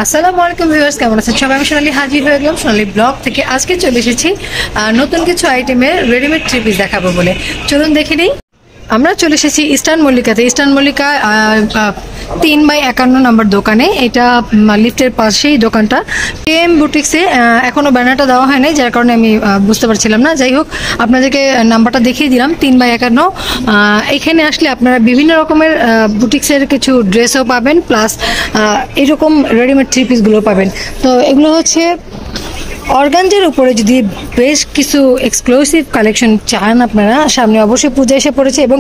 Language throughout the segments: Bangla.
আসসালামু আলাইকুম ভিউয়ার্স, কেমন আছেন সবাই? আমি সোনালি হাজির হয়ে গেলাম সোনালি ব্লগ থেকে। আজকে চলে এসেছি নতুন কিছু আইটেমের রেডিমেড থ্রি পিস দেখাবো বলে। চলুন দেখে নিই। আমরা চলে এসেছি ইস্টার্ন মল্লিকাতে। ইস্টার্ন মল্লিকা 3/51 নম্বর দোকানে। এটা লিফটের পাশেই দোকানটা। কেএম বুটিক্সে এখনো ব্যানারটা দেওয়া হয় নাই, যার কারণে আমি বুঝতে পারছিলাম না। যাই হোক, আপনাদেরকে নাম্বারটা দেখিয়ে দিলাম, 3/51। এখানে আসলে আপনারা বিভিন্ন রকমের বুটিক্সের কিছু ড্রেসও পাবেন, প্লাস এরকম রেডিমেড থ্রি পিসগুলো পাবেন। তো এগুলো হচ্ছে অর্গানজার উপরে। যদি বেশ কিছু এক্সক্লুসিভ কালেকশন চান আপনারা, সামনে অবশ্যই পূজা এসে পড়েছে এবং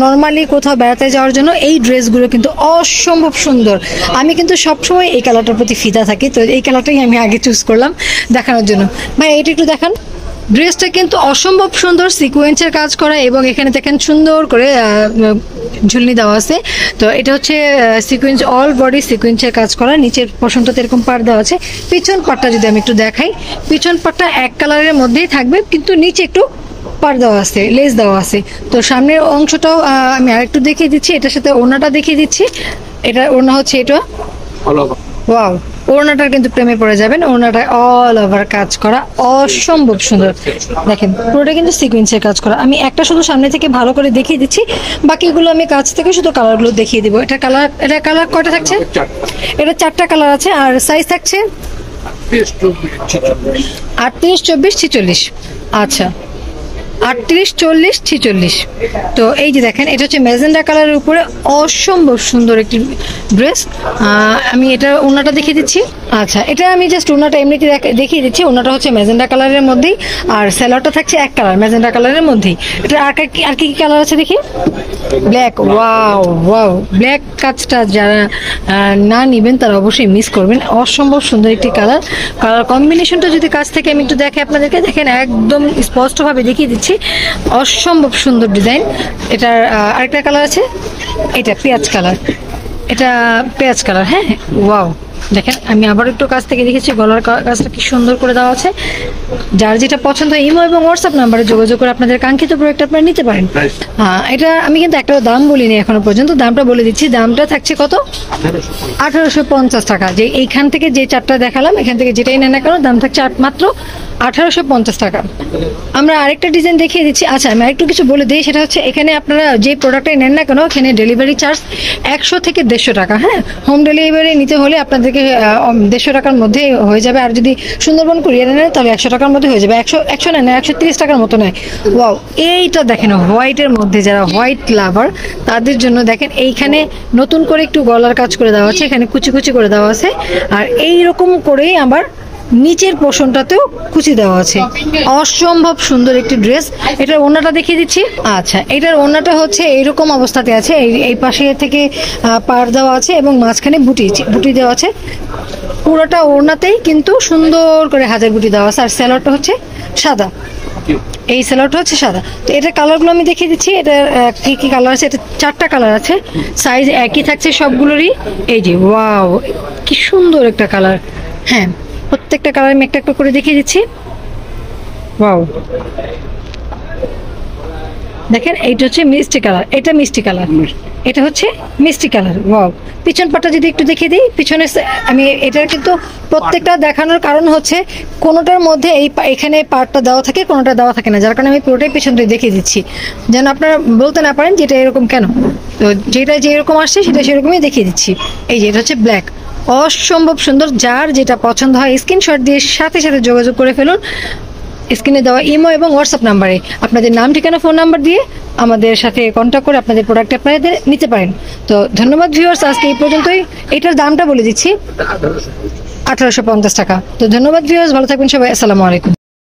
নর্মালি কোথাও বেড়াতে যাওয়ার জন্য এই ড্রেসগুলো কিন্তু অসম্ভব সুন্দর। আমি কিন্তু সবসময় এই কালারটার প্রতি ফিদা থাকি, তো এই কালারটাই আমি আগে চুজ করলাম দেখানোর জন্য। ভাই এটা একটু দেখান। ড্রেসটা কিন্তু অসম্ভব সুন্দর, সিকোয়েন্সের কাজ করা এবং এখানে দেখেন সুন্দর করে ঝুলনি দেওয়া আছে। তো এটা হচ্ছে সিকোয়েন্স, অল বডি সিকোয়েন্সের কাজ করা। নিচের পশনটাতে এরকম পাড় দেওয়া আছে। পিছন পাটটা যদি আমি একটু দেখাই, পিছন পাটটা এক কালারের মধ্যেই থাকবে, কিন্তু নিচে একটু পাড় দেওয়া আছে, লেস দেওয়া আছে। তো সামনের অংশটাও আমি আরেকটু দেখিয়ে দিচ্ছি, এটার সাথে ওড়নাটা দেখিয়ে দিচ্ছি। এটা ওড়না হচ্ছে এটা, ওয়াও, ওড়নাটার কিন্তু প্রেমে পড়ে যাবেন। ওড়নাটা অল ওভার কাজ করা, অসম্ভব সুন্দর। দেখেন পুরোটা কিন্তু সিকোয়েন্সের কাজ করা। আমি একটা শুধু সামনে থেকে ভালো করে দেখিয়ে দিচ্ছি, বাকিগুলো আমি কাছ থেকে শুধু কালারগুলো দেখিয়ে দিব। এটা কালার কয়টা থাকছে? এটা 4টা কালার আছে। আর সাইজ থাকছে 38, 24, 46। আচ্ছা, 38, 40, 46। তো এই যে দেখেন, এটা হচ্ছে ম্যাজেন্ডা কালারের উপরে অসম্ভব সুন্দর একটি ড্রেস। আমি এটা ওড়নাটা দেখিয়ে দিচ্ছি। আচ্ছা, এটা আমি জাস্ট ওড়নাটা এমনিতে দেখিয়ে দিচ্ছি। ওড়নাটা হচ্ছে ম্যাজেন্ডা কালারের মধ্যেই, আর স্যালোয়ারটা থাকছে এক কালার ম্যাজেন্ডা কালারের মধ্যেই। এটা আর কি কালার আছে দেখি? ব্ল্যাক। ওয়াও ওয়াও, ব্ল্যাক কাজটা যারা না নিবেন তারা অবশ্যই মিস করবেন। অসম্ভব সুন্দর একটি কালার কম্বিনেশনটা যদি কাছ থেকে আমি একটু দেখে আপনাদেরকে, দেখেন একদম স্পষ্টভাবে দেখিয়ে দিচ্ছি। অসম্ভব সুন্দর ডিজাইন। এটার আরেকটা কালার আছে, এটা পেঁয়াজ কালার। এটা পেঁয়াজ কালার, হ্যাঁ। ওয়াও, দেখেন আমি আবার একটু কাছ থেকে দেখেছি। গলার কাজটা কি সুন্দর করে দেওয়া আছে। যার যেটা পছন্দ হয় ইমো এবং হোয়াটসঅ্যাপ নাম্বারে যোগাযোগ করে আপনাদের কাঙ্ক্ষিত প্রোডাক্ট আপনারা নিতে পারেন। এটা আমি কিন্তু একটা দাম বলিনি এখনো পর্যন্ত, দামটা বলে দিচ্ছি। দামটা থাকছে কত? 1850 টাকা। যে এইখান থেকে যে 4টা দেখালাম, এখান থেকে যেটাই নেন না কেন, দাম থাকছে মাত্র 1850 টাকা। আমরা আরেকটা ডিজাইন দেখিয়ে দিচ্ছি। আচ্ছা, আমি আরেকটু কিছু বলে দিই, সেটা হচ্ছে এখানে আপনারা যে প্রোডাক্টটাই নেন না কেন, এখানে ডেলিভারি চার্জ 100 থেকে 150 টাকা। হ্যাঁ, হোম ডেলিভারি নিতে হলে আপনাদেরকে 150 টাকার মধ্যে হয়ে যাবে। আর যদি সুন্দরবন কুরিয়ারে নেন তাহলে 100 টাকার মধ্যে হয়ে যাবে। 100 নেন, 130 টাকার মতো নেয়। ওয়াও, এইটা দেখেন হোয়াইটের মধ্যে, যারা হোয়াইট লাভার তাদের জন্য দেখেন এইখানে নতুন করে একটু গলার কাজ করে দেওয়া আছে, এখানে কুচি কুচি করে দেওয়া আছে। আর এইরকম করেই আবার নিচের পোর্শনটাতেও কুচি দেওয়া আছে। অসম্ভব সুন্দর একটি ড্রেস। এটার ওড়নাটা দেখিয়ে দিচ্ছি। আচ্ছা, এটার ওড়নাটা হচ্ছে এইরকম অবস্থাতে আছে। এই পাশে থেকে পাড় দেওয়া আছে এবং মাঝখানে বুটি দেওয়া আছে। পুরোটা ওড়নাতেই কিন্তু সুন্দর করে হাজার বুটি দেওয়া আছে। আর স্যালোয়ারটা হচ্ছে সাদা। এই স্যালোয়ারটা হচ্ছে সাদা। তো এটার কালারগুলো আমি দেখিয়ে দিচ্ছি। এটার কি কি কালার আছে? এটা 4টা কালার আছে। সাইজ একই থাকছে সবগুলোরই। এই যে ওয়াও, কি সুন্দর একটা কালার। হ্যাঁ, প্রত্যেকটা কালার আমি একটা একটা করে দেখিয়ে দিচ্ছি। ওয়াও, দেখেন এইটা হচ্ছে মিষ্টি কালার, এটা মিষ্টি কালার, এটা হচ্ছে মিষ্টি কালার। ওয়াও, পিছন পাটটা যদি একটু দেখিয়ে দিই। পিছনে আমি এটার কিন্তু প্রত্যেকটা দেখানোর কারণ হচ্ছে কোনোটার মধ্যে এখানে পার্টটা দেওয়া থাকে, কোনোটা দেওয়া থাকে না, যার কারণে আমি পুরোটাই পিছন দিয়ে দেখিয়ে দিচ্ছি, যেন আপনারা বলতে না পারেন যেটা এরকম কেন। তো যেটা যেরকম আসছে সেটা সেরকমই দেখিয়ে দিচ্ছি। এই যে এটা হচ্ছে ব্ল্যাক, অসম্ভব সুন্দর। যার যেটা পছন্দ হয় স্ক্রিনশট দিয়ে সাথে সাথে যোগাযোগ করে ফেলুন স্ক্রিনে দেওয়া ইমো এবং হোয়াটসঅ্যাপ নাম্বারে। আপনাদের নাম, ঠিকানা, ফোন নাম্বার দিয়ে আমাদের সাথে কন্ট্যাক্ট করে আপনাদের প্রোডাক্ট আপনাদের নিতে পারেন। তো ধন্যবাদ ভিউয়ার্স, আজকে এই পর্যন্তই। এটার দামটা বলে দিচ্ছি, 1850 টাকা। তো ধন্যবাদ ভিউয়ার্স, ভালো থাকবেন সবাই। আসসালামু আলাইকুম।